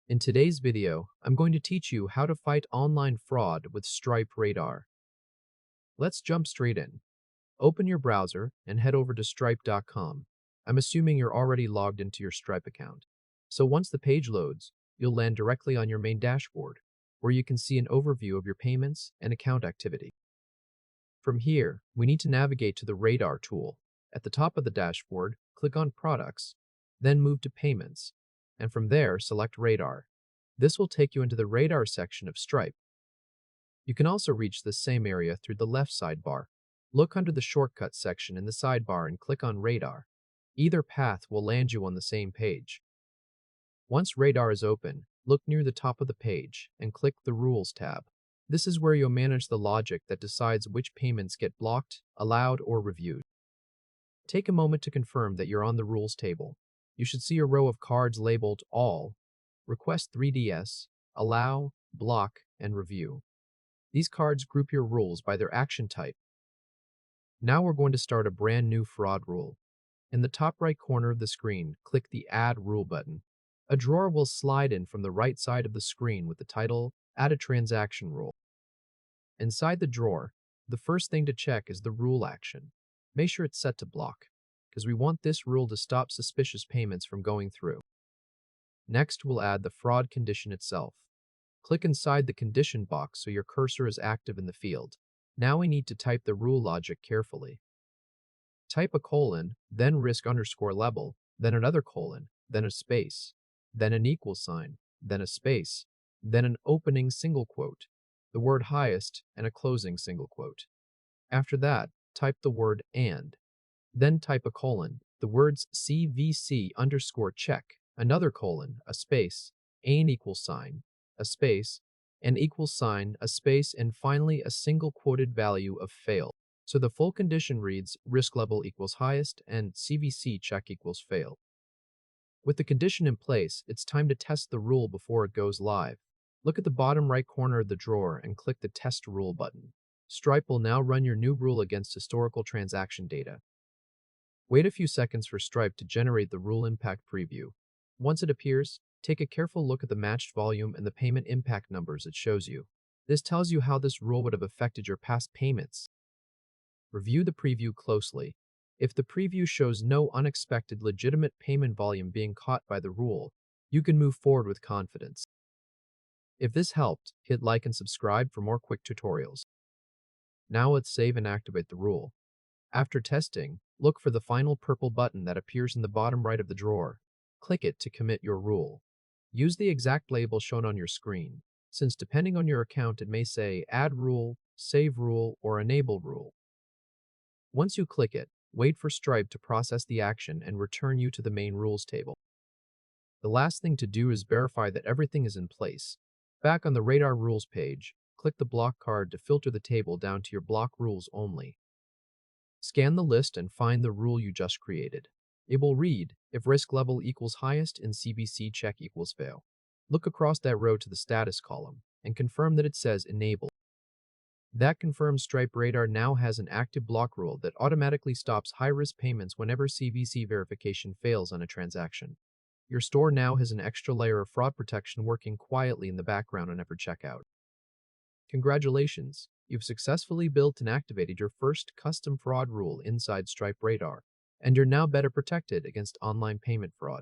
In today's video, I'm going to teach you how to fight online fraud with Stripe Radar. Let's jump straight in. Open your browser and head over to stripe.com. I'm assuming you're already logged into your Stripe account. So once the page loads, you'll land directly on your main dashboard, where you can see an overview of your payments and account activity. From here, we need to navigate to the Radar tool. At the top of the dashboard, click on Products, then move to Payments, and from there, select Radar. This will take you into the Radar section of Stripe. You can also reach this same area through the left sidebar. Look under the Shortcuts section in the sidebar and click on Radar. Either path will land you on the same page. Once Radar is open, look near the top of the page and click the Rules tab. This is where you'll manage the logic that decides which payments get blocked, allowed, or reviewed. Take a moment to confirm that you're on the Rules table. You should see a row of cards labeled All, Request 3DS, Allow, Block, and Review. These cards group your rules by their action type. Now we're going to start a brand new fraud rule. In the top right corner of the screen, click the Add Rule button. A drawer will slide in from the right side of the screen with the title Add a Transaction Rule. Inside the drawer, the first thing to check is the rule action. Make sure it's set to block, because we want this rule to stop suspicious payments from going through. Next, we'll add the fraud condition itself. Click inside the condition box so your cursor is active in the field. Now we need to type the rule logic carefully. Type a colon, then risk underscore level, then another colon, then a space, then an equal sign, then a space, then an opening single quote, the word highest, and a closing single quote. After that, type the word and. Then type a colon, the words CVC underscore check, another colon, a space, an equal sign, a space, an equal sign, a space, and finally a single quoted value of fail. So the full condition reads risk level equals highest and CVC check equals fail. With the condition in place, it's time to test the rule before it goes live. Look at the bottom right corner of the drawer and click the Test Rule button. Stripe will now run your new rule against historical transaction data. Wait a few seconds for Stripe to generate the rule impact preview. Once it appears, take a careful look at the matched volume and the payment impact numbers it shows you. This tells you how this rule would have affected your past payments. Review the preview closely. If the preview shows no unexpected legitimate payment volume being caught by the rule, you can move forward with confidence. If this helped, hit like and subscribe for more quick tutorials. Now let's save and activate the rule. After testing, look for the final purple button that appears in the bottom right of the drawer. Click it to commit your rule. Use the exact label shown on your screen, since depending on your account it may say Add Rule, Save Rule, or Enable Rule. Once you click it, wait for Stripe to process the action and return you to the main rules table. The last thing to do is verify that everything is in place. Back on the Radar Rules page, click the block card to filter the table down to your block rules only. Scan the list and find the rule you just created. It will read, if risk level equals highest and CVC check equals fail. Look across that row to the status column and confirm that it says Enable. That confirms Stripe Radar now has an active block rule that automatically stops high-risk payments whenever CVC verification fails on a transaction. Your store now has an extra layer of fraud protection working quietly in the background on every checkout. Congratulations! You've successfully built and activated your first custom fraud rule inside Stripe Radar, and you're now better protected against online payment fraud.